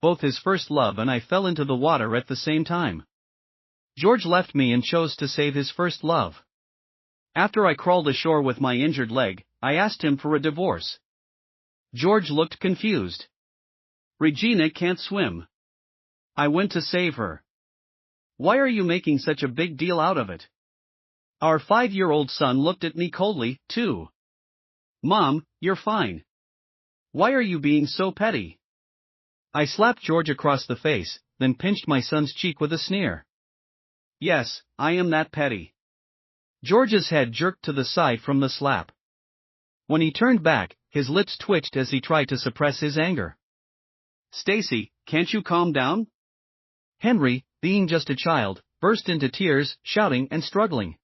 both his first love and I fell into the water at the same time. George left me and chose to save his first love. After I crawled ashore with my injured leg, I asked him for a divorce. George looked confused. Regina can't swim. I went to save her. Why are you making such a big deal out of it? Our 5-year-old son looked at me coldly, too. Mom, you're fine. Why are you being so petty? I slapped George across the face, then pinched my son's cheek with a sneer. Yes, I am that petty. George's head jerked to the side from the slap. When he turned back, his lips twitched as he tried to suppress his anger. Stacy, can't you calm down? Henry, being just a child, burst into tears, shouting and struggling.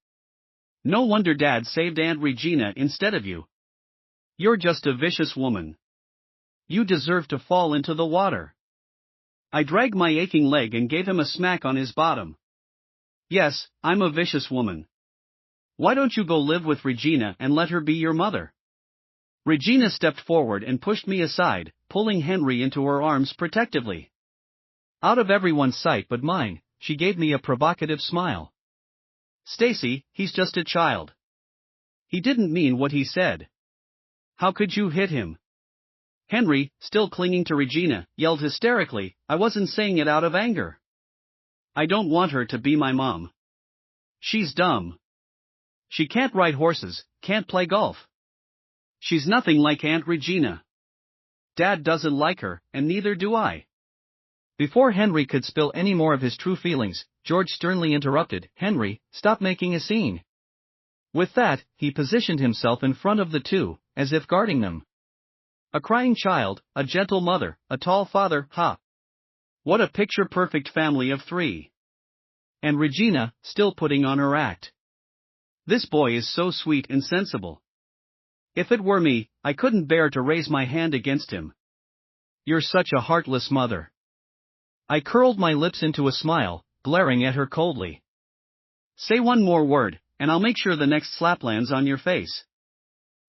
No wonder Dad saved Aunt Regina instead of you. You're just a vicious woman. You deserve to fall into the water. I dragged my aching leg and gave him a smack on his bottom. Yes, I'm a vicious woman. Why don't you go live with Regina and let her be your mother? Regina stepped forward and pushed me aside, pulling Henry into her arms protectively. Out of everyone's sight but mine, she gave me a provocative smile. Stacy, he's just a child. He didn't mean what he said. How could you hit him? Henry, still clinging to Regina, yelled hysterically, I wasn't saying it out of anger. I don't want her to be my mom. She's dumb. She can't ride horses, can't play golf. She's nothing like Aunt Regina. Dad doesn't like her, and neither do I. Before Henry could spill any more of his true feelings, George sternly interrupted, Henry, stop making a scene. With that, he positioned himself in front of the two, as if guarding them. A crying child, a gentle mother, a tall father, ha! What a picture-perfect family of 3. And Regina, still putting on her act. This boy is so sweet and sensible. If it were me, I couldn't bear to raise my hand against him. You're such a heartless mother. I curled my lips into a smile, glaring at her coldly. Say one more word, and I'll make sure the next slap lands on your face.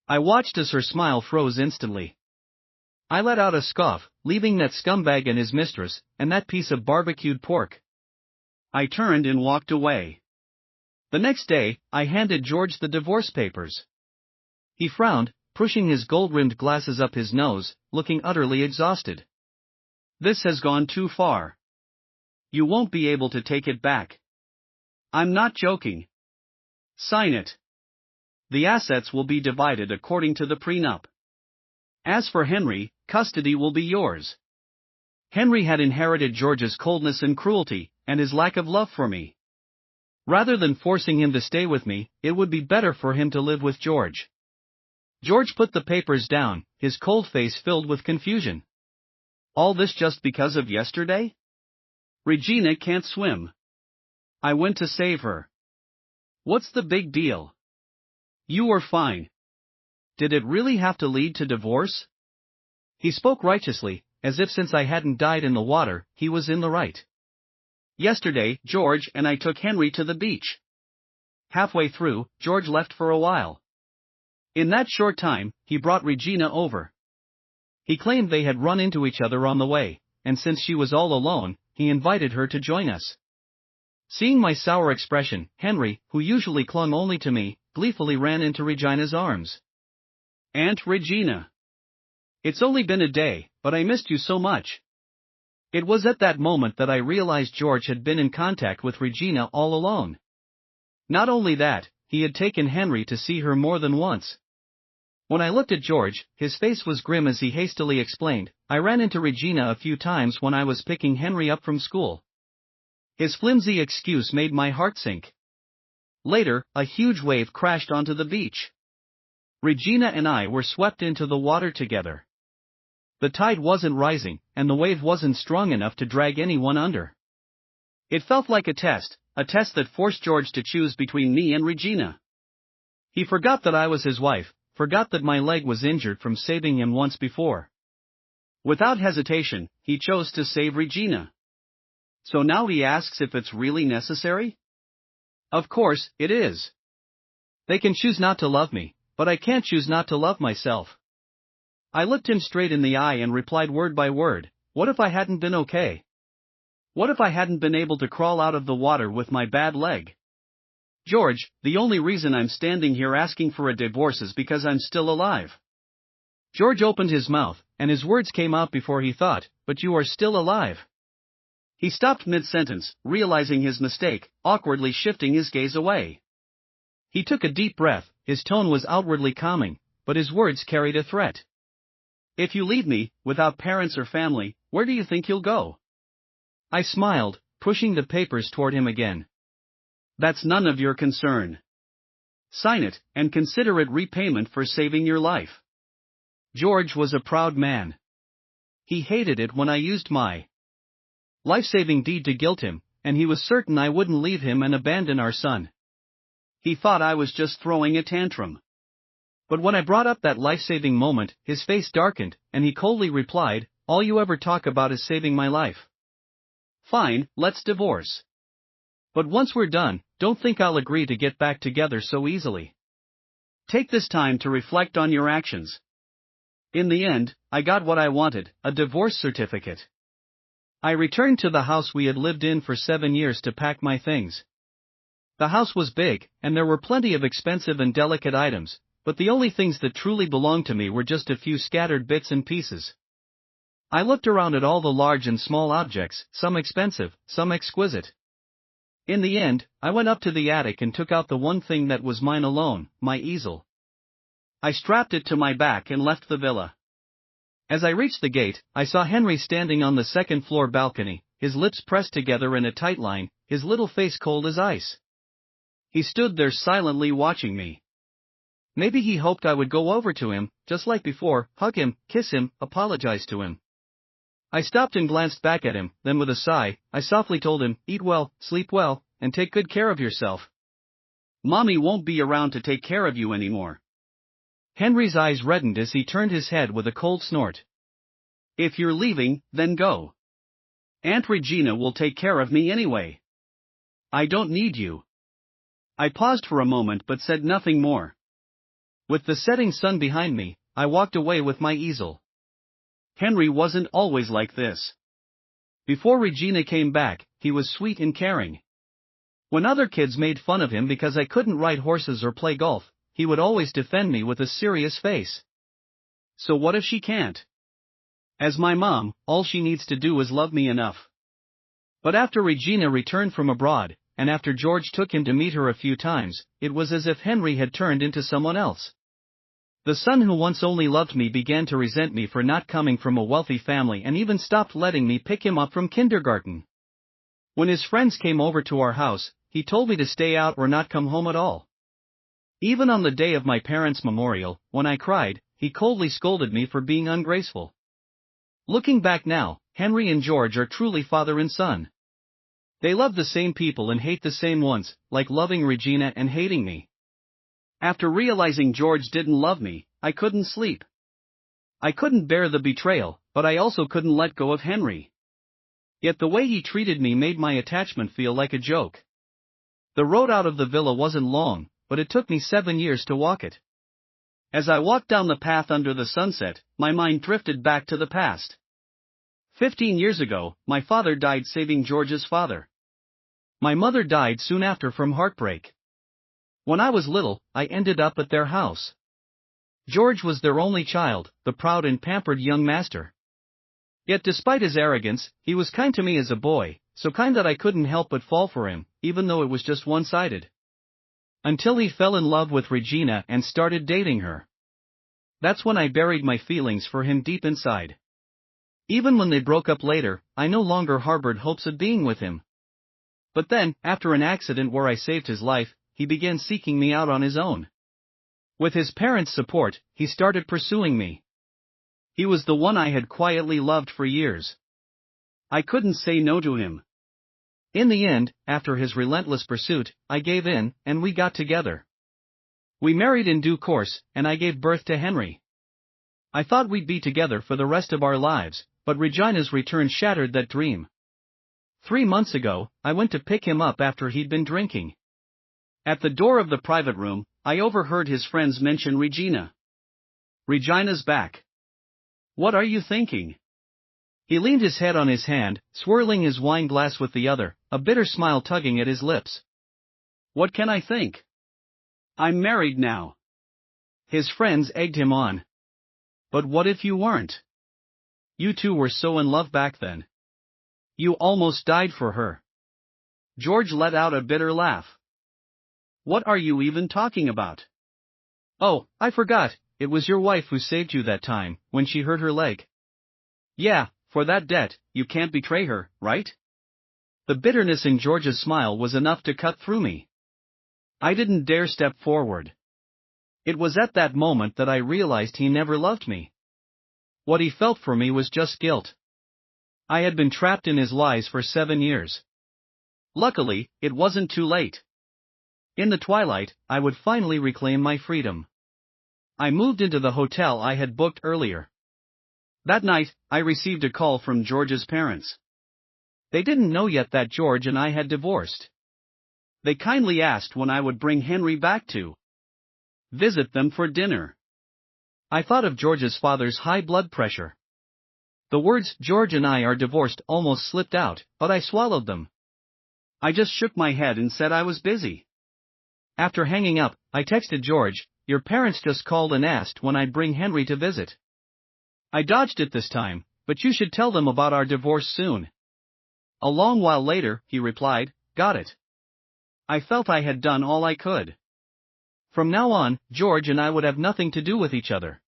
I watched as her smile froze instantly. I let out a scoff, leaving that scumbag and his mistress, and that piece of barbecued pork. I turned and walked away. The next day, I handed George the divorce papers. He frowned, pushing his gold-rimmed glasses up his nose, looking utterly exhausted. This has gone too far. You won't be able to take it back. I'm not joking. Sign it. The assets will be divided according to the prenup. As for Henry, custody will be yours. Henry had inherited George's coldness and cruelty, and his lack of love for me. Rather than forcing him to stay with me, it would be better for him to live with George. George put the papers down, his cold face filled with confusion. All this just because of yesterday? Regina can't swim. I went to save her. What's the big deal? You were fine. Did it really have to lead to divorce? He spoke righteously, as if since I hadn't died in the water, he was in the right. Yesterday, George and I took Henry to the beach. Halfway through, George left for a while. In that short time, he brought Regina over. He claimed they had run into each other on the way, and since she was all alone, he invited her to join us. Seeing my sour expression, Henry, who usually clung only to me, gleefully ran into Regina's arms. Aunt Regina. It's only been a day, but I missed you so much. It was at that moment that I realized George had been in contact with Regina all along. Not only that, he had taken Henry to see her more than once. When I looked at George, his face was grim as he hastily explained, I ran into Regina a few times when I was picking Henry up from school. His flimsy excuse made my heart sink. Later, a huge wave crashed onto the beach. Regina and I were swept into the water together. The tide wasn't rising, and the wave wasn't strong enough to drag anyone under. It felt like a test that forced George to choose between me and Regina. He forgot that I was his wife, forgot that my leg was injured from saving him once before. Without hesitation, he chose to save Regina. So now he asks if it's really necessary? Of course, it is. They can choose not to love me, but I can't choose not to love myself. I looked him straight in the eye and replied word by word, What if I hadn't been okay? What if I hadn't been able to crawl out of the water with my bad leg? George, the only reason I'm standing here asking for a divorce is because I'm still alive. George opened his mouth, and his words came out before he thought, but you are still alive. He stopped mid-sentence, realizing his mistake, awkwardly shifting his gaze away. He took a deep breath, his tone was outwardly calming, but his words carried a threat. If you leave me, without parents or family, where do you think you'll go? I smiled, pushing the papers toward him again. That's none of your concern. Sign it, and consider it repayment for saving your life. George was a proud man. He hated it when I used my life-saving deed to guilt him, and he was certain I wouldn't leave him and abandon our son. He thought I was just throwing a tantrum. But when I brought up that life-saving moment, his face darkened, and he coldly replied, all you ever talk about is saving my life. Fine, let's divorce. But once we're done, don't think I'll agree to get back together so easily. Take this time to reflect on your actions. In the end, I got what I wanted, a divorce certificate. I returned to the house we had lived in for 7 years to pack my things. The house was big, and there were plenty of expensive and delicate items, but the only things that truly belonged to me were just a few scattered bits and pieces. I looked around at all the large and small objects, some expensive, some exquisite. In the end, I went up to the attic and took out the one thing that was mine alone, my easel. I strapped it to my back and left the villa. As I reached the gate, I saw Henry standing on the second-floor balcony, his lips pressed together in a tight line, his little face cold as ice. He stood there silently watching me. Maybe he hoped I would go over to him, just like before, hug him, kiss him, apologize to him. I stopped and glanced back at him, then with a sigh, I softly told him, eat well, sleep well, and take good care of yourself. Mommy won't be around to take care of you anymore. Henry's eyes reddened as he turned his head with a cold snort. If you're leaving, then go. Aunt Regina will take care of me anyway. I don't need you. I paused for a moment but said nothing more. With the setting sun behind me, I walked away with my easel. Henry wasn't always like this. Before Regina came back, he was sweet and caring. When other kids made fun of him because I couldn't ride horses or play golf, he would always defend me with a serious face. So what if she can't? As my mom, all she needs to do is love me enough. But after Regina returned from abroad, and after George took him to meet her a few times, it was as if Henry had turned into someone else. The son who once only loved me began to resent me for not coming from a wealthy family and even stopped letting me pick him up from kindergarten. When his friends came over to our house, he told me to stay out or not come home at all. Even on the day of my parents' memorial, when I cried, he coldly scolded me for being ungraceful. Looking back now, Henry and George are truly father and son. They love the same people and hate the same ones, like loving Regina and hating me. After realizing George didn't love me, I couldn't sleep. I couldn't bear the betrayal, but I also couldn't let go of Henry. Yet the way he treated me made my attachment feel like a joke. The road out of the villa wasn't long, but it took me 7 years to walk it. As I walked down the path under the sunset, my mind drifted back to the past. 15 years ago, my father died saving George's father. My mother died soon after from heartbreak. When I was little, I ended up at their house. George was their only child, the proud and pampered young master. Yet despite his arrogance, he was kind to me as a boy, so kind that I couldn't help but fall for him, even though it was just one-sided. Until he fell in love with Regina and started dating her. That's when I buried my feelings for him deep inside. Even when they broke up later, I no longer harbored hopes of being with him. But then, after an accident where I saved his life, he began seeking me out on his own. With his parents' support, he started pursuing me. He was the one I had quietly loved for years. I couldn't say no to him. In the end, after his relentless pursuit, I gave in, and we got together. We married in due course, and I gave birth to Henry. I thought we'd be together for the rest of our lives, but Regina's return shattered that dream. 3 months ago, I went to pick him up after he'd been drinking. At the door of the private room, I overheard his friends mention Regina. Regina's back. What are you thinking? He leaned his head on his hand, swirling his wine glass with the other, a bitter smile tugging at his lips. What can I think? I'm married now. His friends egged him on. But what if you weren't? You two were so in love back then. You almost died for her. George let out a bitter laugh. What are you even talking about? Oh, I forgot, it was your wife who saved you that time, when she hurt her leg. Yeah, for that debt, you can't betray her, right? The bitterness in George's smile was enough to cut through me. I didn't dare step forward. It was at that moment that I realized he never loved me. What he felt for me was just guilt. I had been trapped in his lies for 7 years. Luckily, it wasn't too late. In the twilight, I would finally reclaim my freedom. I moved into the hotel I had booked earlier. That night, I received a call from George's parents. They didn't know yet that George and I had divorced. They kindly asked when I would bring Henry back to visit them for dinner. I thought of George's father's high blood pressure. The words "George and I are divorced" almost slipped out, but I swallowed them. I just shook my head and said I was busy. After hanging up, I texted George, "Your parents just called and asked when I'd bring Henry to visit." I dodged it this time, but you should tell them about our divorce soon. A long while later, he replied, "Got it." I felt I had done all I could. From now on, George and I would have nothing to do with each other.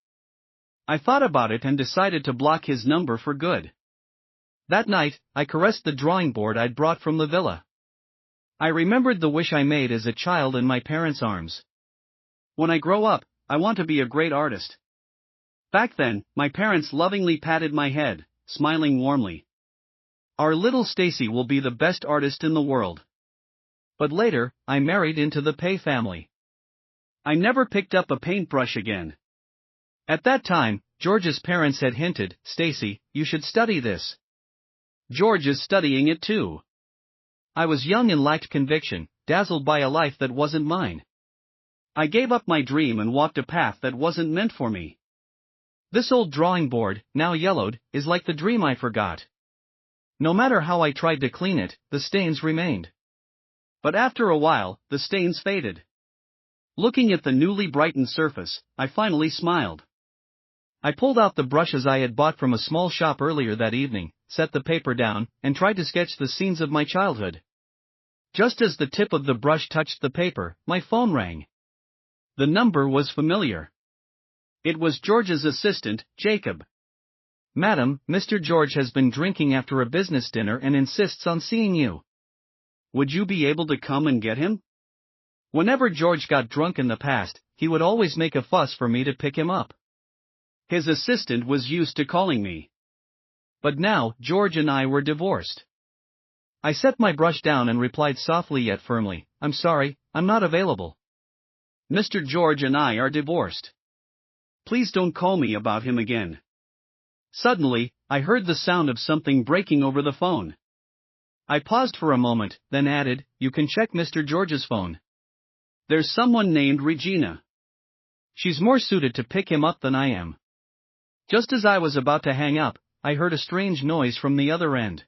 I thought about it and decided to block his number for good. That night, I caressed the drawing board I'd brought from the villa. I remembered the wish I made as a child in my parents' arms. When I grow up, I want to be a great artist. Back then, my parents lovingly patted my head, smiling warmly. Our little Stacy will be the best artist in the world. But later, I married into the Pei family. I never picked up a paintbrush again. At that time, George's parents had hinted, "Stacy, you should study this." George is studying it too. I was young and lacked conviction, dazzled by a life that wasn't mine. I gave up my dream and walked a path that wasn't meant for me. This old drawing board, now yellowed, is like the dream I forgot. No matter how I tried to clean it, the stains remained. But after a while, the stains faded. Looking at the newly brightened surface, I finally smiled. I pulled out the brushes I had bought from a small shop earlier that evening, set the paper down, and tried to sketch the scenes of my childhood. Just as the tip of the brush touched the paper, my phone rang. The number was familiar. It was George's assistant, Jacob. "Madam, Mr. George has been drinking after a business dinner and insists on seeing you. Would you be able to come and get him?" Whenever George got drunk in the past, he would always make a fuss for me to pick him up. His assistant was used to calling me. But now, George and I were divorced. I set my brush down and replied softly yet firmly, "I'm sorry, I'm not available. Mr. George and I are divorced. Please don't call me about him again." Suddenly, I heard the sound of something breaking over the phone. I paused for a moment, then added, "You can check Mr. George's phone. There's someone named Regina. She's more suited to pick him up than I am." Just as I was about to hang up, I heard a strange noise from the other end.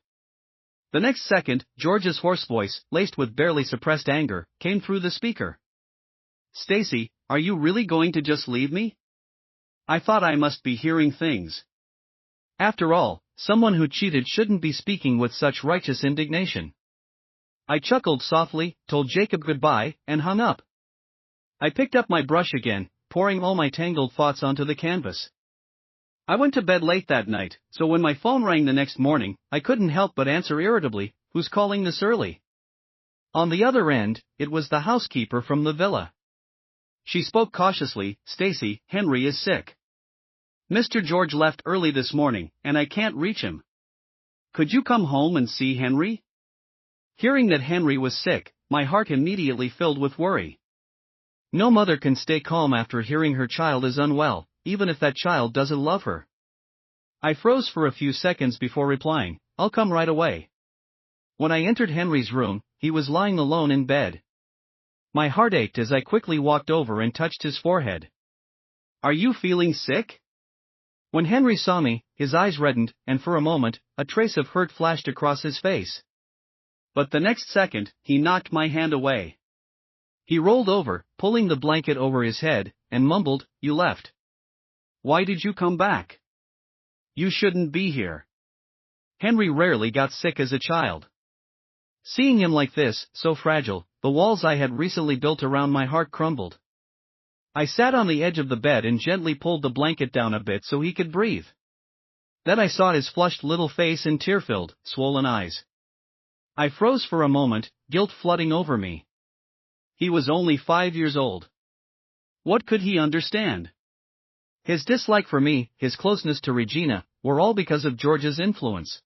The next second, George's hoarse voice, laced with barely suppressed anger, came through the speaker. "Stacy, are you really going to just leave me? I thought I must be hearing things." After all, someone who cheated shouldn't be speaking with such righteous indignation. I chuckled softly, told Jacob goodbye, and hung up. I picked up my brush again, pouring all my tangled thoughts onto the canvas. I went to bed late that night, so when my phone rang the next morning, I couldn't help but answer irritably, "Who's calling this early?" On the other end, it was the housekeeper from the villa. She spoke cautiously, "Stacy, Henry is sick. Mr. George left early this morning, and I can't reach him. Could you come home and see Henry?" Hearing that Henry was sick, my heart immediately filled with worry. No mother can stay calm after hearing her child is unwell, even if that child doesn't love her. I froze for a few seconds before replying, "I'll come right away." When I entered Henry's room, he was lying alone in bed. My heart ached as I quickly walked over and touched his forehead. "Are you feeling sick?" When Henry saw me, his eyes reddened, and for a moment, a trace of hurt flashed across his face. But the next second, he knocked my hand away. He rolled over, pulling the blanket over his head, and mumbled, "You left. Why did you come back? You shouldn't be here." Henry rarely got sick as a child. Seeing him like this, so fragile, the walls I had recently built around my heart crumbled. I sat on the edge of the bed and gently pulled the blanket down a bit so he could breathe. Then I saw his flushed little face and tear-filled, swollen eyes. I froze for a moment, guilt flooding over me. He was only 5 years old. What could he understand? His dislike for me, his closeness to Regina, were all because of George's influence.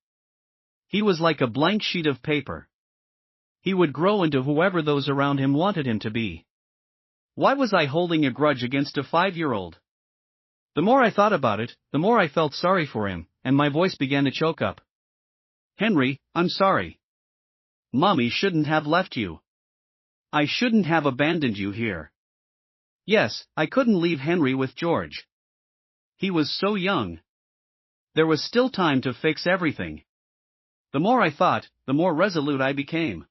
He was like a blank sheet of paper. He would grow into whoever those around him wanted him to be. Why was I holding a grudge against a 5-year-old? The more I thought about it, the more I felt sorry for him, and my voice began to choke up. "Henry, I'm sorry. Mommy shouldn't have left you. I shouldn't have abandoned you here. Yes, I couldn't leave Henry with George. He was so young. There was still time to fix everything." The more I thought, the more resolute I became.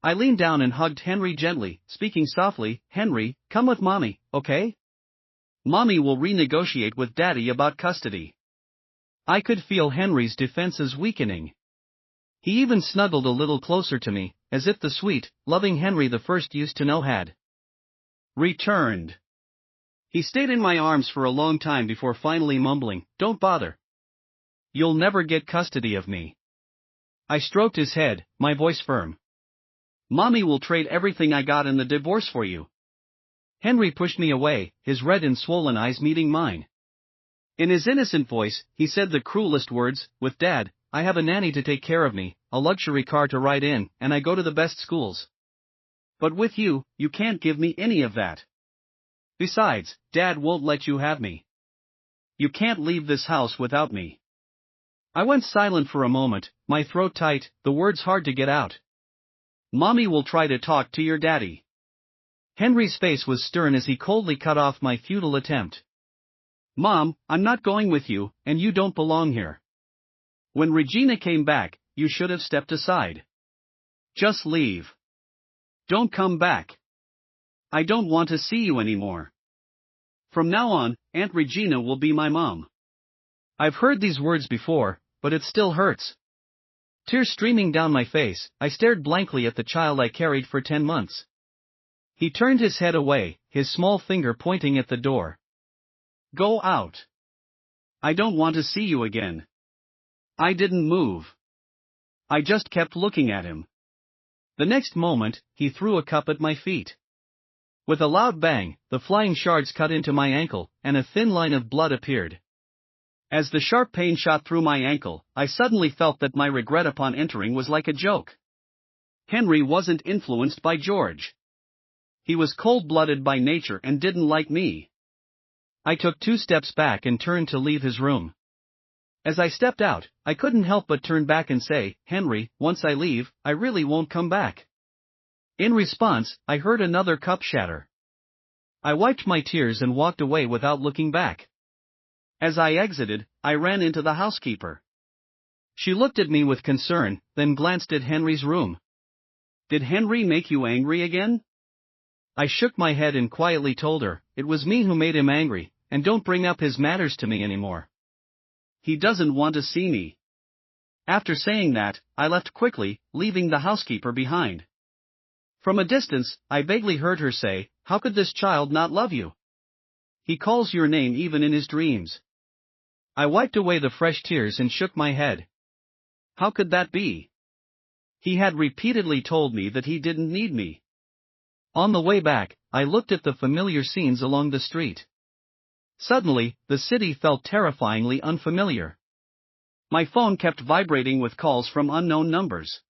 I leaned down and hugged Henry gently, speaking softly, "Henry, come with Mommy, okay? Mommy will renegotiate with Daddy about custody." I could feel Henry's defenses weakening. He even snuggled a little closer to me, as if the sweet, loving Henry the first used to know had returned. He stayed in my arms for a long time before finally mumbling, "Don't bother. You'll never get custody of me." I stroked his head, my voice firm. "Mommy will trade everything I got in the divorce for you." Henry pushed me away, his red and swollen eyes meeting mine. In his innocent voice, he said the cruelest words, "With Dad, I have a nanny to take care of me, a luxury car to ride in, and I go to the best schools. But with you, you can't give me any of that. Besides, Dad won't let you have me. You can't leave this house without me." I went silent for a moment, my throat tight, the words hard to get out. "Mommy will try to talk to your daddy." Henry's face was stern as he coldly cut off my futile attempt. "Mom, I'm not going with you, and you don't belong here. When Regina came back, you should have stepped aside. Just leave. Don't come back. I don't want to see you anymore. From now on, Aunt Regina will be my mom." I've heard these words before, but it still hurts. Tears streaming down my face, I stared blankly at the child I carried for 10 months. He turned his head away, his small finger pointing at the door. "Go out. I don't want to see you again." I didn't move. I just kept looking at him. The next moment, he threw a cup at my feet. With a loud bang, the flying shards cut into my ankle, and a thin line of blood appeared. As the sharp pain shot through my ankle, I suddenly felt that my regret upon entering was like a joke. Henry wasn't influenced by George. He was cold-blooded by nature and didn't like me. I took 2 steps back and turned to leave his room. As I stepped out, I couldn't help but turn back and say, "Henry, once I leave, I really won't come back." In response, I heard another cup shatter. I wiped my tears and walked away without looking back. As I exited, I ran into the housekeeper. She looked at me with concern, then glanced at Henry's room. "Did Henry make you angry again?" I shook my head and quietly told her, "It was me who made him angry, and don't bring up his matters to me anymore. He doesn't want to see me." After saying that, I left quickly, leaving the housekeeper behind. From a distance, I vaguely heard her say, "How could this child not love you? He calls your name even in his dreams." I wiped away the fresh tears and shook my head. How could that be? He had repeatedly told me that he didn't need me. On the way back, I looked at the familiar scenes along the street. Suddenly, the city felt terrifyingly unfamiliar. My phone kept vibrating with calls from unknown numbers.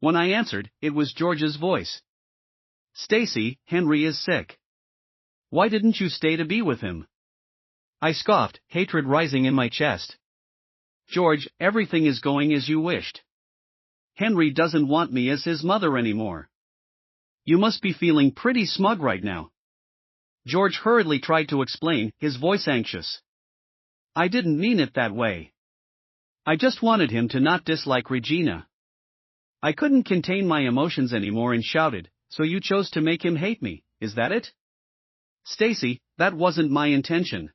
When I answered, it was George's voice. "Stacy, Henry is sick. Why didn't you stay to be with him?" I scoffed, hatred rising in my chest. "George, everything is going as you wished. Henry doesn't want me as his mother anymore. You must be feeling pretty smug right now." George hurriedly tried to explain, his voice anxious. I didn't mean it that way. I just wanted him to not dislike Regina. I couldn't contain my emotions anymore and shouted, "So you chose to make him hate me, is that it?" "Stacy, that wasn't my intention.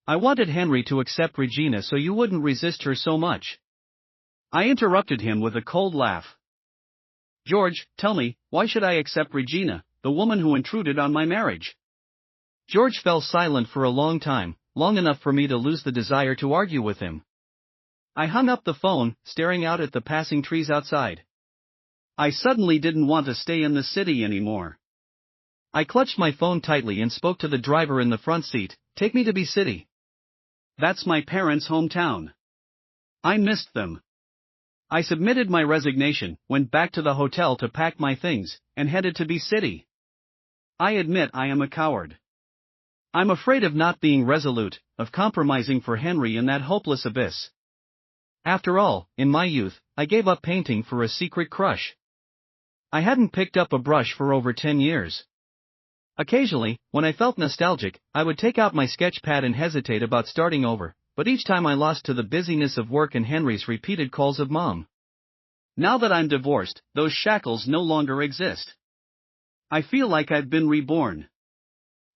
I wanted Henry to accept Regina so you wouldn't resist her so much." I interrupted him with a cold laugh. "George, tell me, why should I accept Regina, the woman who intruded on my marriage?" George fell silent for a long time, long enough for me to lose the desire to argue with him. I hung up the phone, staring out at the passing trees outside. I suddenly didn't want to stay in the city anymore. I clutched my phone tightly and spoke to the driver in the front seat, "Take me to Bee City. That's my parents' hometown. I missed them." I submitted my resignation, went back to the hotel to pack my things, and headed to Bee City. I admit I am a coward. I'm afraid of not being resolute, of compromising for Henry in that hopeless abyss. After all, in my youth, I gave up painting for a secret crush. I hadn't picked up a brush for over 10 years. Occasionally, when I felt nostalgic, I would take out my sketch pad and hesitate about starting over, but each time I lost to the busyness of work and Henry's repeated calls of Mom. Now that I'm divorced, those shackles no longer exist. I feel like I've been reborn.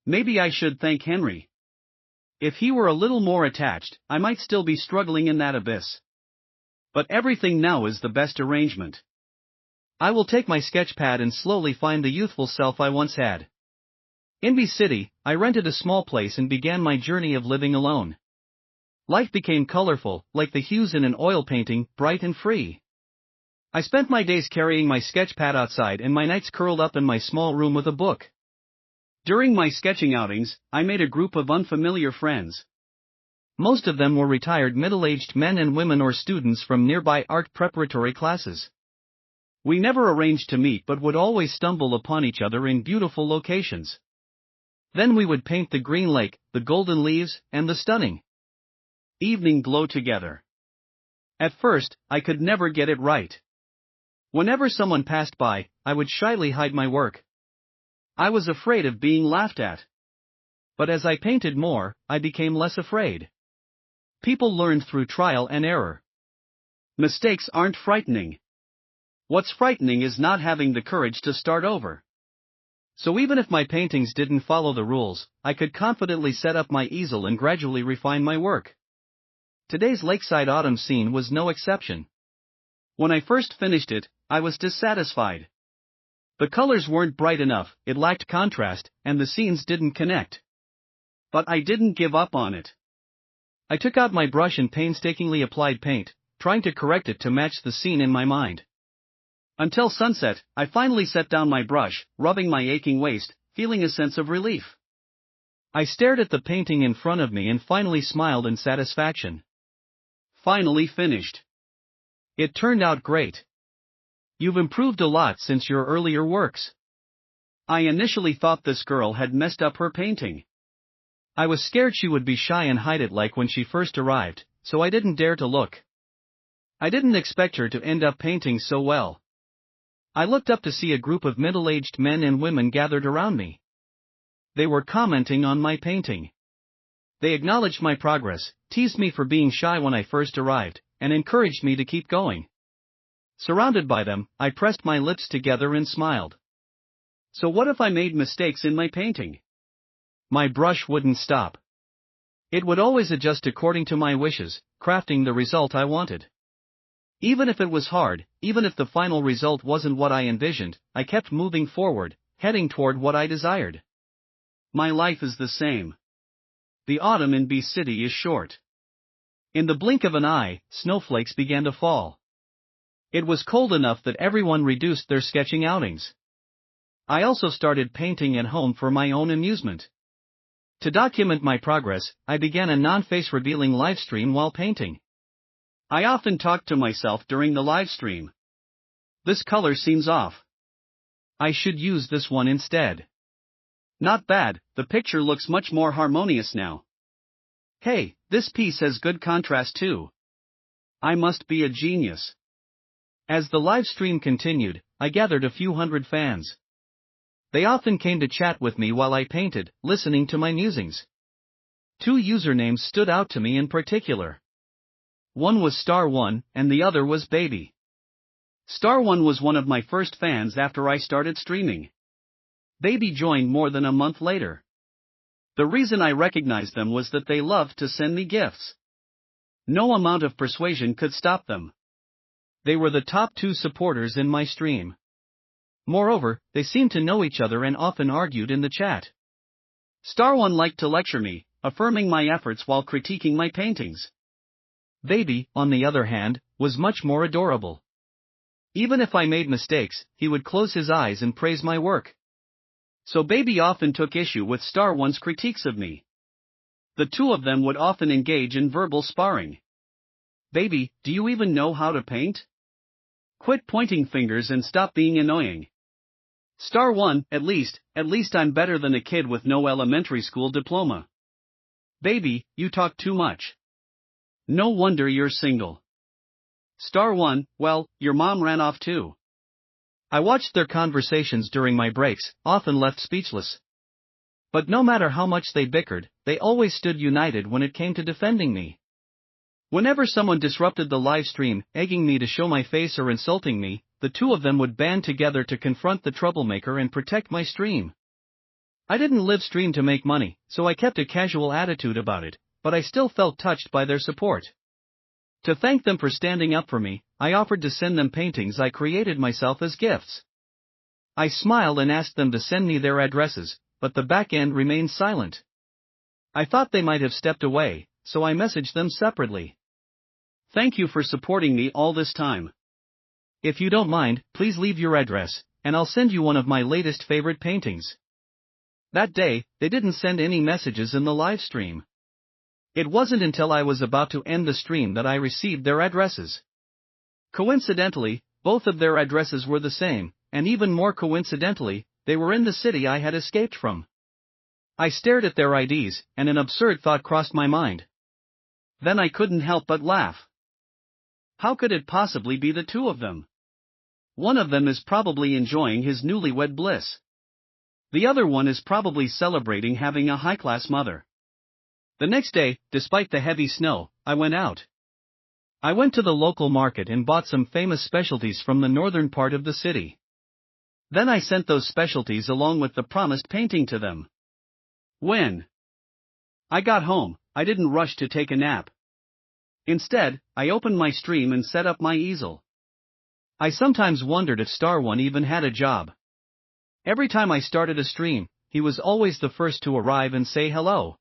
Maybe I should thank Henry. If he were a little more attached, I might still be struggling in that abyss. But everything now is the best arrangement. I will take my sketch pad and slowly find the youthful self I once had. In Bee City, I rented a small place and began my journey of living alone. Life became colorful, like the hues in an oil painting, bright and free. I spent my days carrying my sketch pad outside and my nights curled up in my small room with a book. During my sketching outings, I made a group of unfamiliar friends. Most of them were retired middle-aged men and women or students from nearby art preparatory classes. We never arranged to meet but would always stumble upon each other in beautiful locations. Then we would paint the green lake, the golden leaves, and the stunning evening glow together. At first, I could never get it right. Whenever someone passed by, I would shyly hide my work. I was afraid of being laughed at. But as I painted more, I became less afraid. People learned through trial and error. Mistakes aren't frightening. What's frightening is not having the courage to start over. So even if my paintings didn't follow the rules, I could confidently set up my easel and gradually refine my work. Today's lakeside autumn scene was no exception. When I first finished it, I was dissatisfied. The colors weren't bright enough, it lacked contrast, and the scenes didn't connect. But I didn't give up on it. I took out my brush and painstakingly applied paint, trying to correct it to match the scene in my mind. Until sunset, I finally set down my brush, rubbing my aching waist, feeling a sense of relief. I stared at the painting in front of me and finally smiled in satisfaction. Finally finished. It turned out great. You've improved a lot since your earlier works. I initially thought this girl had messed up her painting. I was scared she would be shy and hide it like when she first arrived, so I didn't dare to look. I didn't expect her to end up painting so well. I looked up to see a group of middle-aged men and women gathered around me. They were commenting on my painting. They acknowledged my progress, teased me for being shy when I first arrived, and encouraged me to keep going. Surrounded by them, I pressed my lips together and smiled. So what if I made mistakes in my painting? My brush wouldn't stop. It would always adjust according to my wishes, crafting the result I wanted. Even if it was hard, even if the final result wasn't what I envisioned, I kept moving forward, heading toward what I desired. My life is the same. The autumn in Bee City is short. In the blink of an eye, snowflakes began to fall. It was cold enough that everyone reduced their sketching outings. I also started painting at home for my own amusement. To document my progress, I began a non-face revealing livestream while painting. I often talked to myself during the livestream. This color seems off. I should use this one instead. Not bad, the picture looks much more harmonious now. Hey, this piece has good contrast too. I must be a genius. As the livestream continued, I gathered a few hundred fans. They often came to chat with me while I painted, listening to my musings. Two usernames stood out to me in particular. One was Star1, and the other was Baby. Star1 was one of my first fans after I started streaming. Baby joined more than a month later. The reason I recognized them was that they loved to send me gifts. No amount of persuasion could stop them. They were the top two supporters in my stream. Moreover, they seemed to know each other and often argued in the chat. Star1 liked to lecture me, affirming my efforts while critiquing my paintings. Baby, on the other hand, was much more adorable. Even if I made mistakes, he would close his eyes and praise my work. So Baby often took issue with Star1's critiques of me. The two of them would often engage in verbal sparring. Baby, do you even know how to paint? Quit pointing fingers and stop being annoying. Star1, at least I'm better than a kid with no elementary school diploma. Baby, you talk too much. No wonder you're single. Star1, well, your mom ran off too. I watched their conversations during my breaks, often left speechless. But no matter how much they bickered, they always stood united when it came to defending me. Whenever someone disrupted the live stream, egging me to show my face or insulting me, the two of them would band together to confront the troublemaker and protect my stream. I didn't live stream to make money, so I kept a casual attitude about it, but I still felt touched by their support. To thank them for standing up for me, I offered to send them paintings I created myself as gifts. I smiled and asked them to send me their addresses, but the back end remained silent. I thought they might have stepped away, so I messaged them separately. Thank you for supporting me all this time. If you don't mind, please leave your address, and I'll send you one of my latest favorite paintings. That day, they didn't send any messages in the live stream. It wasn't until I was about to end the stream that I received their addresses. Coincidentally, both of their addresses were the same, and even more coincidentally, they were in the city I had escaped from. I stared at their IDs, and an absurd thought crossed my mind. Then I couldn't help but laugh. How could it possibly be the two of them? One of them is probably enjoying his newlywed bliss. The other one is probably celebrating having a high-class mother. The next day, despite the heavy snow, I went out. I went to the local market and bought some famous specialties from the northern part of the city. Then I sent those specialties along with the promised painting to them. When I got home, I didn't rush to take a nap. Instead, I opened my stream and set up my easel. I sometimes wondered if Star1 even had a job. Every time I started a stream, he was always the first to arrive and say hello.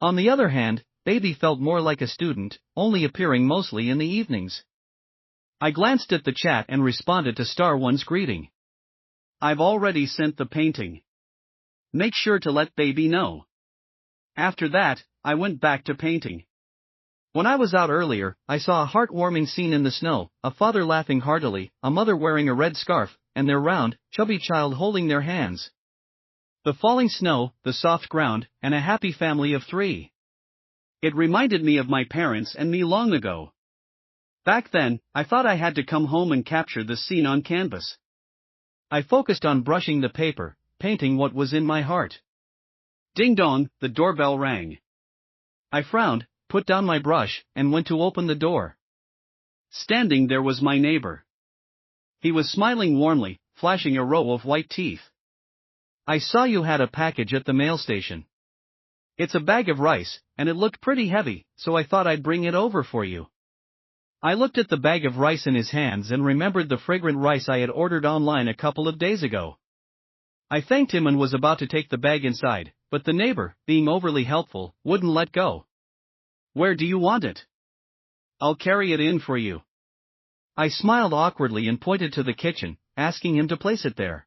On the other hand, Baby felt more like a student, only appearing mostly in the evenings. I glanced at the chat and responded to Star1's greeting. I've already sent the painting. Make sure to let Baby know. After that, I went back to painting. When I was out earlier, I saw a heartwarming scene in the snow, a father laughing heartily, a mother wearing a red scarf, and their round, chubby child holding their hands. The falling snow, the soft ground, and a happy family of three. It reminded me of my parents and me long ago. Back then, I thought I had to come home and capture the scene on canvas. I focused on brushing the paper, painting what was in my heart. Ding dong, the doorbell rang. I frowned, put down my brush, and went to open the door. Standing there was my neighbor. He was smiling warmly, flashing a row of white teeth. I saw you had a package at the mail station. It's a bag of rice, and it looked pretty heavy, so I thought I'd bring it over for you. I looked at the bag of rice in his hands and remembered the fragrant rice I had ordered online a couple of days ago. I thanked him and was about to take the bag inside, but the neighbor, being overly helpful, wouldn't let go. Where do you want it? I'll carry it in for you. I smiled awkwardly and pointed to the kitchen, asking him to place it there.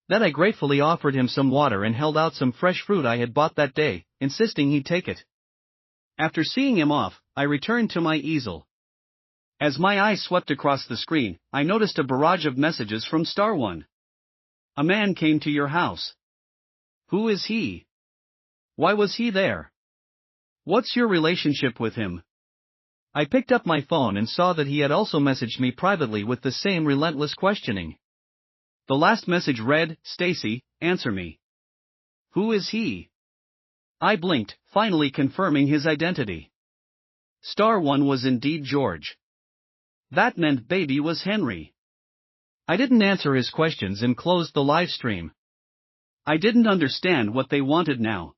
Then I gratefully offered him some water and held out some fresh fruit I had bought that day, insisting he'd take it. After seeing him off, I returned to my easel. As my eyes swept across the screen, I noticed a barrage of messages from Star1. A man came to your house. Who is he? Why was he there? What's your relationship with him? I picked up my phone and saw that he had also messaged me privately with the same relentless questioning. The last message read, Stacy, answer me. Who is he? I blinked, finally confirming his identity. Star one was indeed George. That meant baby was Henry. I didn't answer his questions and closed the live stream. I didn't understand what they wanted now.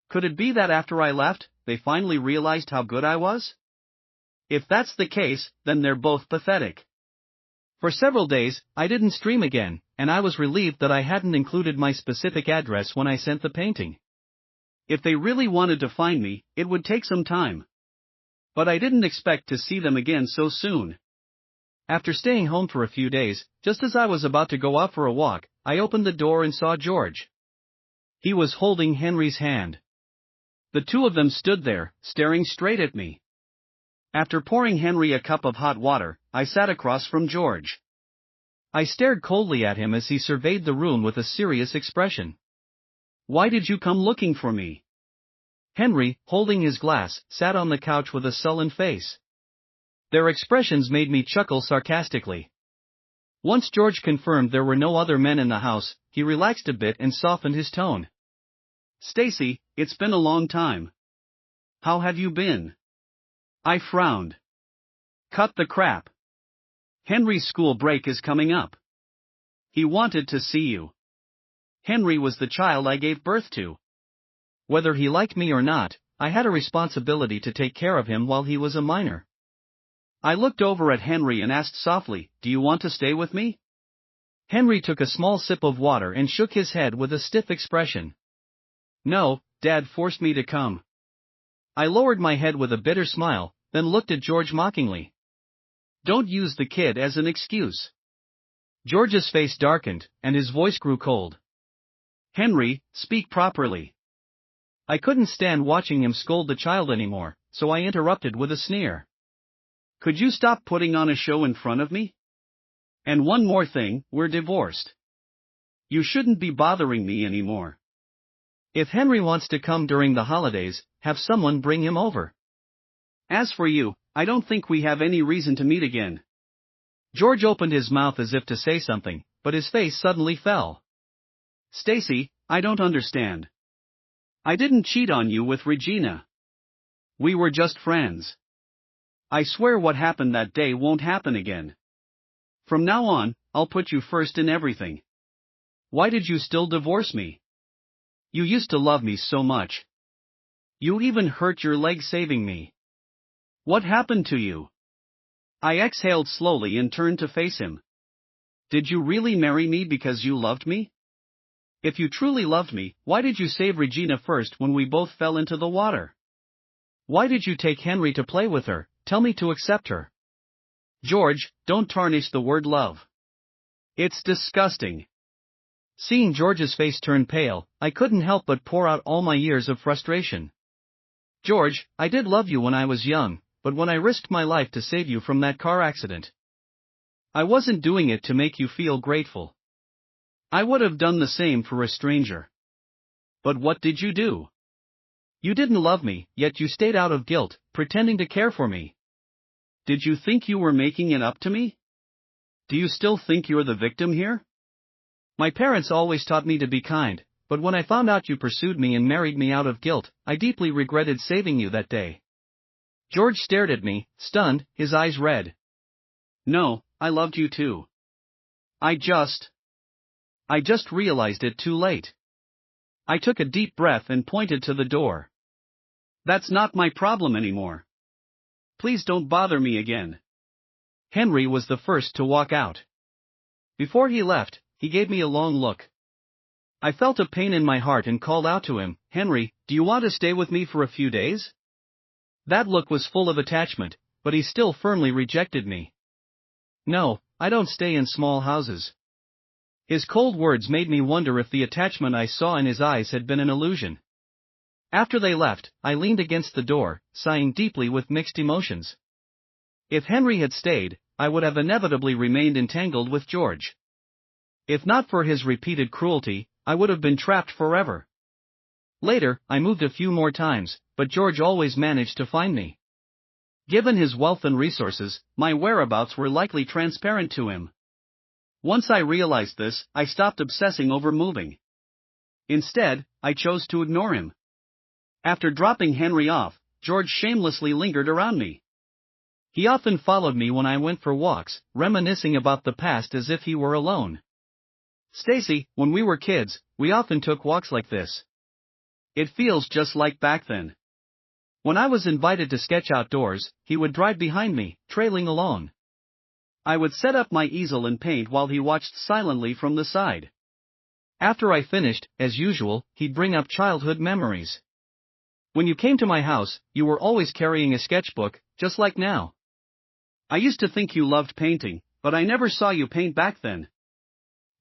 Could it be that after I left, they finally realized how good I was? If that's the case, then they're both pathetic. For several days, I didn't stream again, and I was relieved that I hadn't included my specific address when I sent the painting. If they really wanted to find me, it would take some time. But I didn't expect to see them again so soon. After staying home for a few days, just as I was about to go out for a walk, I opened the door and saw George. He was holding Henry's hand. The two of them stood there, staring straight at me. After pouring Henry a cup of hot water, I sat across from George. I stared coldly at him as he surveyed the room with a serious expression. "Why did you come looking for me?" Henry, holding his glass, sat on the couch with a sullen face. Their expressions made me chuckle sarcastically. Once George confirmed there were no other men in the house, he relaxed a bit and softened his tone. "Stacy, it's been a long time. How have you been?" I frowned. Cut the crap. Henry's school break is coming up. He wanted to see you. Henry was the child I gave birth to. Whether he liked me or not, I had a responsibility to take care of him while he was a minor. I looked over at Henry and asked softly, "Do you want to stay with me?" Henry took a small sip of water and shook his head with a stiff expression. "No, Dad forced me to come." I lowered my head with a bitter smile, then looked at George mockingly. "Don't use the kid as an excuse." George's face darkened, and his voice grew cold. "Henry, speak properly." I couldn't stand watching him scold the child anymore, so I interrupted with a sneer. "Could you stop putting on a show in front of me? And one more thing, we're divorced. You shouldn't be bothering me anymore. If Henry wants to come during the holidays, have someone bring him over. As for you, I don't think we have any reason to meet again." George opened his mouth as if to say something, but his face suddenly fell. "Stacy, I don't understand. I didn't cheat on you with Regina. We were just friends. I swear what happened that day won't happen again. From now on, I'll put you first in everything. Why did you still divorce me? You used to love me so much. You even hurt your leg saving me. What happened to you?" I exhaled slowly and turned to face him. "Did you really marry me because you loved me? If you truly loved me, why did you save Regina first when we both fell into the water? Why did you take Henry to play with her, tell me to accept her? George, don't tarnish the word love. It's disgusting." Seeing George's face turn pale, I couldn't help but pour out all my years of frustration. "George, I did love you when I was young, but when I risked my life to save you from that car accident, I wasn't doing it to make you feel grateful. I would have done the same for a stranger. But what did you do? You didn't love me, yet you stayed out of guilt, pretending to care for me. Did you think you were making it up to me? Do you still think you're the victim here? My parents always taught me to be kind, but when I found out you pursued me and married me out of guilt, I deeply regretted saving you that day." George stared at me, stunned, his eyes red. "No, I loved you too. I just realized it too late." I took a deep breath and pointed to the door. "That's not my problem anymore. Please don't bother me again." Henry was the first to walk out. Before he left, he gave me a long look. I felt a pain in my heart and called out to him, "Henry, do you want to stay with me for a few days?" That look was full of attachment, but he still firmly rejected me. "No, I don't stay in small houses." His cold words made me wonder if the attachment I saw in his eyes had been an illusion. After they left, I leaned against the door, sighing deeply with mixed emotions. If Henry had stayed, I would have inevitably remained entangled with George. If not for his repeated cruelty, I would have been trapped forever. Later, I moved a few more times, but George always managed to find me. Given his wealth and resources, my whereabouts were likely transparent to him. Once I realized this, I stopped obsessing over moving. Instead, I chose to ignore him. After dropping Henry off, George shamelessly lingered around me. He often followed me when I went for walks, reminiscing about the past as if he were alone. Stacy, when we were kids, we often took walks like this. It feels just like back then. When I was invited to sketch outdoors, he would drive behind me, trailing along. I would set up my easel and paint while he watched silently from the side. After I finished, as usual, he'd bring up childhood memories. When you came to my house, you were always carrying a sketchbook, just like now. I used to think you loved painting, but I never saw you paint back then.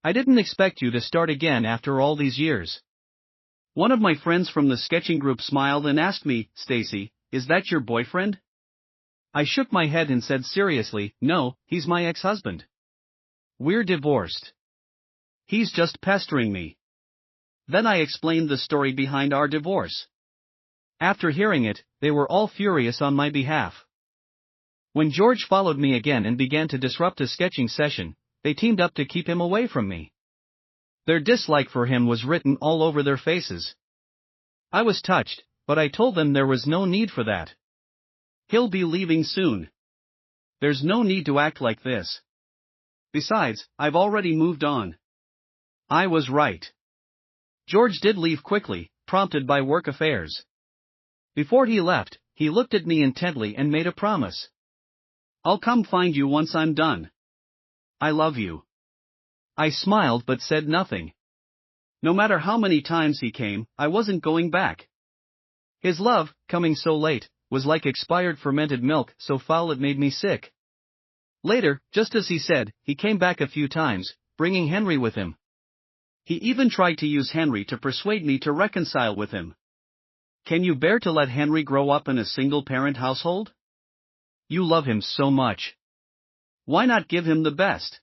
I didn't expect you to start again after all these years. One of my friends from the sketching group smiled and asked me, Stacy, is that your boyfriend? I shook my head and said seriously, no, he's my ex-husband. We're divorced. He's just pestering me. Then I explained the story behind our divorce. After hearing it, they were all furious on my behalf. When George followed me again and began to disrupt a sketching session, they teamed up to keep him away from me. Their dislike for him was written all over their faces. I was touched, but I told them there was no need for that. He'll be leaving soon. There's no need to act like this. Besides, I've already moved on. I was right. George did leave quickly, prompted by work affairs. Before he left, he looked at me intently and made a promise. I'll come find you once I'm done. I love you. I smiled but said nothing. No matter how many times he came, I wasn't going back. His love, coming so late, was like expired fermented milk, so foul it made me sick. Later, just as he said, he came back a few times, bringing Henry with him. He even tried to use Henry to persuade me to reconcile with him. Can you bear to let Henry grow up in a single-parent household? You love him so much. Why not give him the best?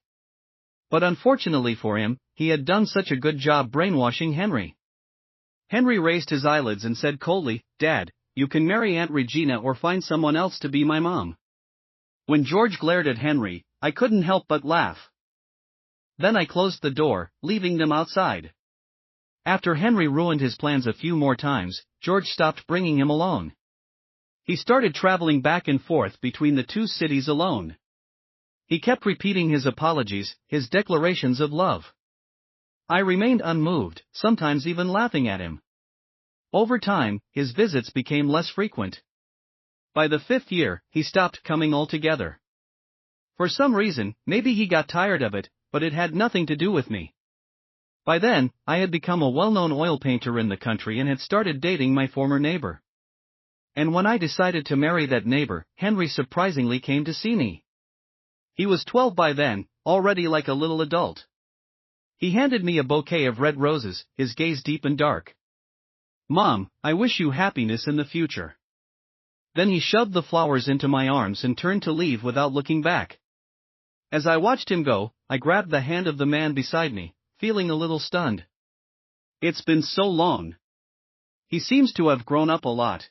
But unfortunately for him, he had done such a good job brainwashing Henry. Henry raised his eyelids and said coldly, Dad, you can marry Aunt Regina or find someone else to be my mom. When George glared at Henry, I couldn't help but laugh. Then I closed the door, leaving them outside. After Henry ruined his plans a few more times, George stopped bringing him along. He started traveling back and forth between the two cities alone. He kept repeating his apologies, his declarations of love. I remained unmoved, sometimes even laughing at him. Over time, his visits became less frequent. By the 5th year, he stopped coming altogether. For some reason, maybe he got tired of it, but it had nothing to do with me. By then, I had become a well-known oil painter in the country and had started dating my former neighbor. And when I decided to marry that neighbor, Henry surprisingly came to see me. He was 12 by then, already like a little adult. He handed me a bouquet of red roses, his gaze deep and dark. Mom, I wish you happiness in the future. Then he shoved the flowers into my arms and turned to leave without looking back. As I watched him go, I grabbed the hand of the man beside me, feeling a little stunned. It's been so long. He seems to have grown up a lot.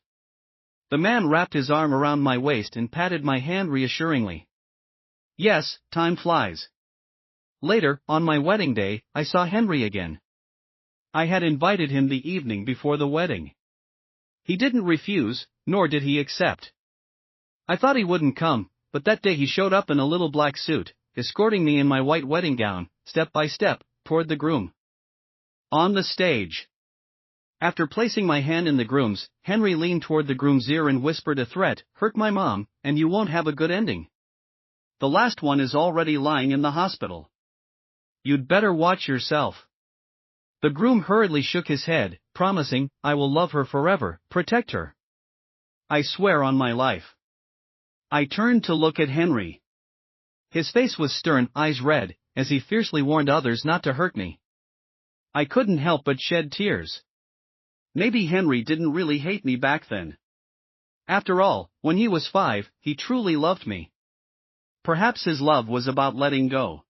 The man wrapped his arm around my waist and patted my hand reassuringly. Yes, time flies. Later, on my wedding day, I saw Henry again. I had invited him the evening before the wedding. He didn't refuse, nor did he accept. I thought he wouldn't come, but that day he showed up in a little black suit, escorting me in my white wedding gown, step by step, toward the groom. On the stage. After placing my hand in the groom's, Henry leaned toward the groom's ear and whispered a threat, hurt my mom, and you won't have a good ending. The last one is already lying in the hospital. You'd better watch yourself. The groom hurriedly shook his head, promising, I will love her forever, protect her. I swear on my life. I turned to look at Henry. His face was stern, eyes red, as he fiercely warned others not to hurt me. I couldn't help but shed tears. Maybe Henry didn't really hate me back then. After all, when he was 5, he truly loved me. Perhaps his love was about letting go.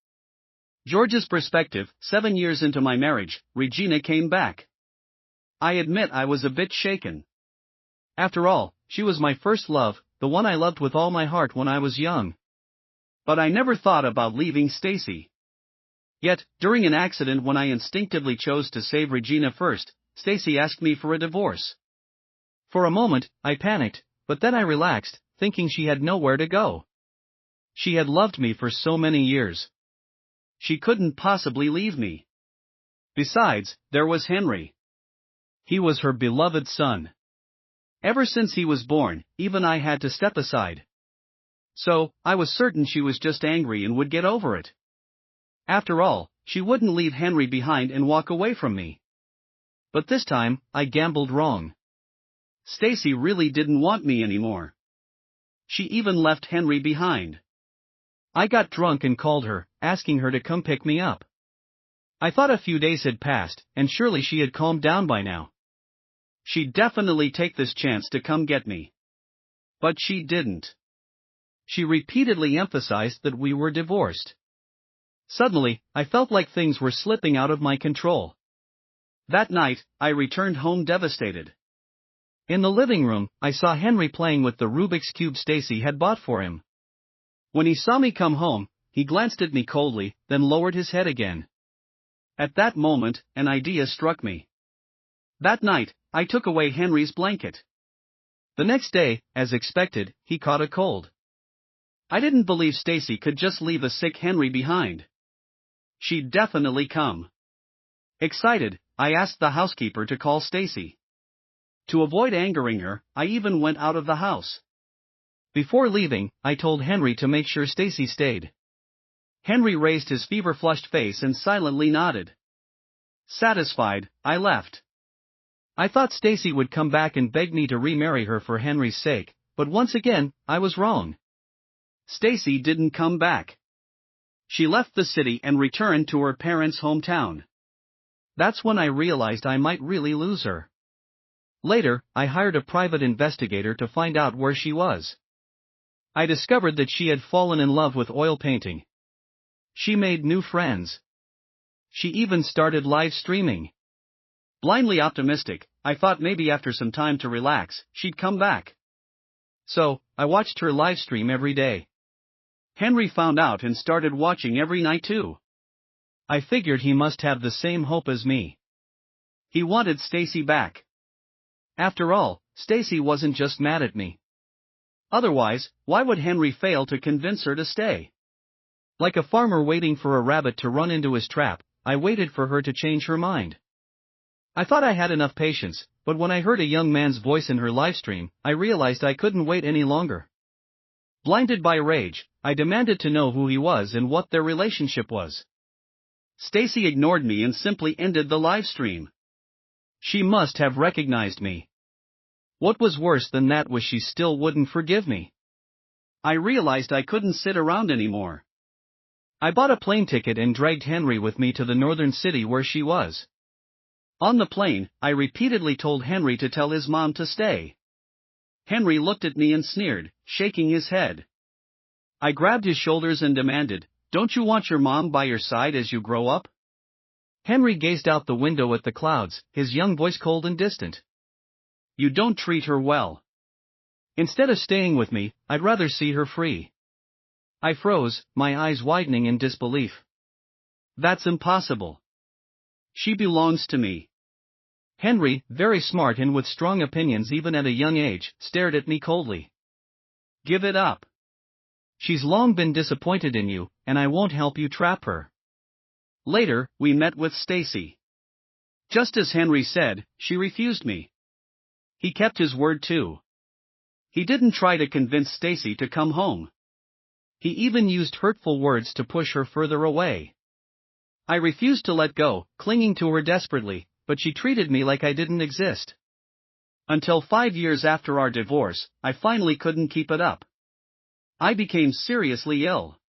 George's perspective, 7 years into my marriage, Regina came back. I admit I was a bit shaken. After all, she was my first love, the one I loved with all my heart when I was young. But I never thought about leaving Stacy. Yet, during an accident when I instinctively chose to save Regina first, Stacy asked me for a divorce. For a moment, I panicked, but then I relaxed, thinking she had nowhere to go. She had loved me for so many years. She couldn't possibly leave me. Besides, there was Henry. He was her beloved son. Ever since he was born, even I had to step aside. So, I was certain she was just angry and would get over it. After all, she wouldn't leave Henry behind and walk away from me. But this time, I gambled wrong. Stacy really didn't want me anymore. She even left Henry behind. I got drunk and called her, asking her to come pick me up. I thought a few days had passed, and surely she had calmed down by now. She'd definitely take this chance to come get me. But she didn't. She repeatedly emphasized that we were divorced. Suddenly, I felt like things were slipping out of my control. That night, I returned home devastated. In the living room, I saw Henry playing with the Rubik's Cube Stacy had bought for him. When he saw me come home, he glanced at me coldly, then lowered his head again. At that moment, an idea struck me. That night, I took away Henry's blanket. The next day, as expected, he caught a cold. I didn't believe Stacy could just leave a sick Henry behind. She'd definitely come. Excited, I asked the housekeeper to call Stacy. To avoid angering her, I even went out of the house. Before leaving, I told Henry to make sure Stacy stayed. Henry raised his fever-flushed face and silently nodded. Satisfied, I left. I thought Stacy would come back and beg me to remarry her for Henry's sake, but once again, I was wrong. Stacy didn't come back. She left the city and returned to her parents' hometown. That's when I realized I might really lose her. Later, I hired a private investigator to find out where she was. I discovered that she had fallen in love with oil painting. She made new friends. She even started live streaming. Blindly optimistic, I thought maybe after some time to relax, she'd come back. So, I watched her live stream every day. Henry found out and started watching every night too. I figured he must have the same hope as me. He wanted Stacy back. After all, Stacy wasn't just mad at me. Otherwise, why would Henry fail to convince her to stay? Like a farmer waiting for a rabbit to run into his trap, I waited for her to change her mind. I thought I had enough patience, but when I heard a young man's voice in her livestream, I realized I couldn't wait any longer. Blinded by rage, I demanded to know who he was and what their relationship was. Stacy ignored me and simply ended the livestream. She must have recognized me. What was worse than that was she still wouldn't forgive me. I realized I couldn't sit around anymore. I bought a plane ticket and dragged Henry with me to the northern city where she was. On the plane, I repeatedly told Henry to tell his mom to stay. Henry looked at me and sneered, shaking his head. I grabbed his shoulders and demanded, "Don't you want your mom by your side as you grow up?" Henry gazed out the window at the clouds, his young voice cold and distant. "You don't treat her well. Instead of staying with me, I'd rather see her free." I froze, my eyes widening in disbelief. "That's impossible. She belongs to me." Henry, very smart and with strong opinions even at a young age, stared at me coldly. "Give it up. She's long been disappointed in you, and I won't help you trap her." Later, we met with Stacy. Just as Henry said, she refused me. He kept his word too. He didn't try to convince Stacy to come home. He even used hurtful words to push her further away. I refused to let go, clinging to her desperately, but she treated me like I didn't exist. Until 5 years after our divorce, I finally couldn't keep it up. I became seriously ill.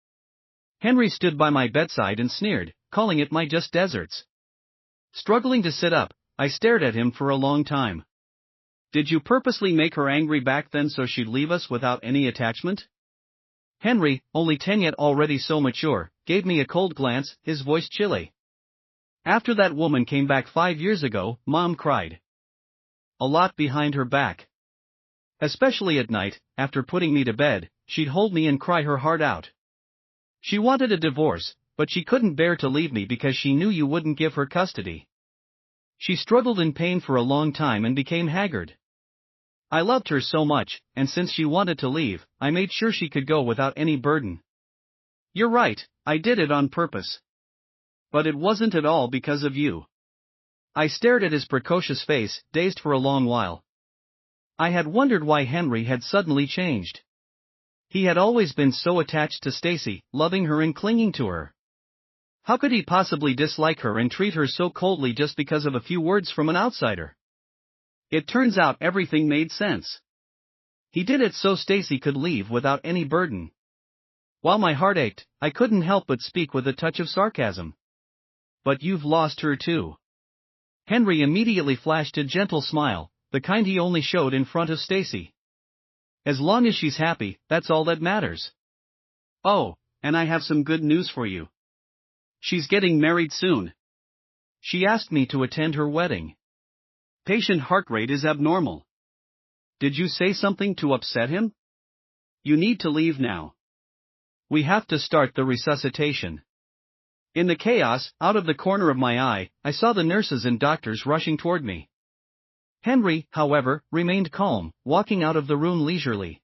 Henry stood by my bedside and sneered, calling it my just deserts. Struggling to sit up, I stared at him for a long time. "Did you purposely make her angry back then so she'd leave us without any attachment?" Henry, only 10 yet already so mature, gave me a cold glance, his voice chilly. "After that woman came back 5 years ago," Mom cried. "A lot behind her back. Especially at night, after putting me to bed, she'd hold me and cry her heart out. She wanted a divorce, but she couldn't bear to leave me because she knew you wouldn't give her custody. She struggled in pain for a long time and became haggard. I loved her so much, and since she wanted to leave, I made sure she could go without any burden. You're right, I did it on purpose. But it wasn't at all because of you. I stared at his precocious face, dazed for a long while. I had wondered why Henry had suddenly changed. He had always been so attached to Stacy, loving her and clinging to her. How could he possibly dislike her and treat her so coldly just because of a few words from an outsider? It turns out everything made sense. He did it so Stacy could leave without any burden. While my heart ached, I couldn't help but speak with a touch of sarcasm. But you've lost her too. Henry immediately flashed a gentle smile, the kind he only showed in front of Stacy. As long as she's happy, that's all that matters. Oh, and I have some good news for you. She's getting married soon. She asked me to attend her wedding. Patient heart rate is abnormal. Did you say something to upset him? You need to leave now. We have to start the resuscitation. In the chaos, out of the corner of my eye, I saw the nurses and doctors rushing toward me. Henry, however, remained calm, walking out of the room leisurely.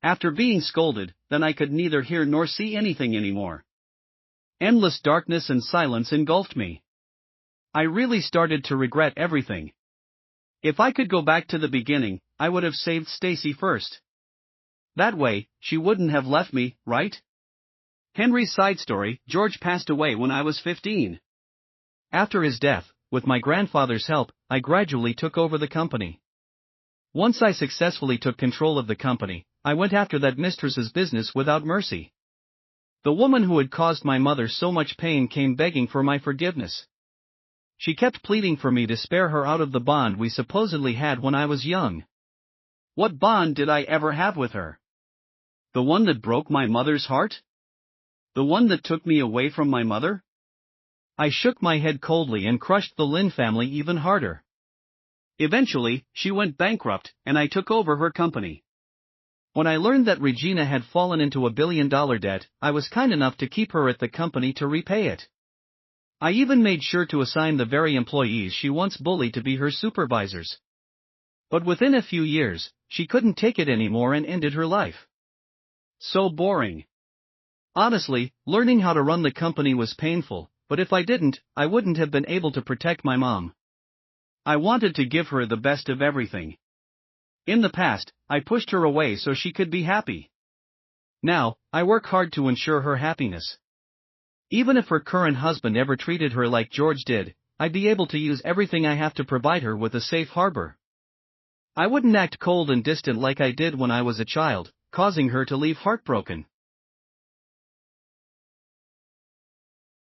After being scolded, then I could neither hear nor see anything anymore. Endless darkness and silence engulfed me. I really started to regret everything. If I could go back to the beginning, I would have saved Stacy first. That way, she wouldn't have left me, right? Henry's side story: George passed away when I was 15. After his death, with my grandfather's help, I gradually took over the company. Once I successfully took control of the company, I went after that mistress's business without mercy. The woman who had caused my mother so much pain came begging for my forgiveness. She kept pleading for me to spare her out of the bond we supposedly had when I was young. What bond did I ever have with her? The one that broke my mother's heart? The one that took me away from my mother? I shook my head coldly and crushed the Lin family even harder. Eventually, she went bankrupt, and I took over her company. When I learned that Regina had fallen into $1 billion debt, I was kind enough to keep her at the company to repay it. I even made sure to assign the very employees she once bullied to be her supervisors. But within a few years, she couldn't take it anymore and ended her life. So boring. Honestly, learning how to run the company was painful, but if I didn't, I wouldn't have been able to protect my mom. I wanted to give her the best of everything. In the past, I pushed her away so she could be happy. Now, I work hard to ensure her happiness. Even if her current husband ever treated her like George did, I'd be able to use everything I have to provide her with a safe harbor. I wouldn't act cold and distant like I did when I was a child, causing her to leave heartbroken.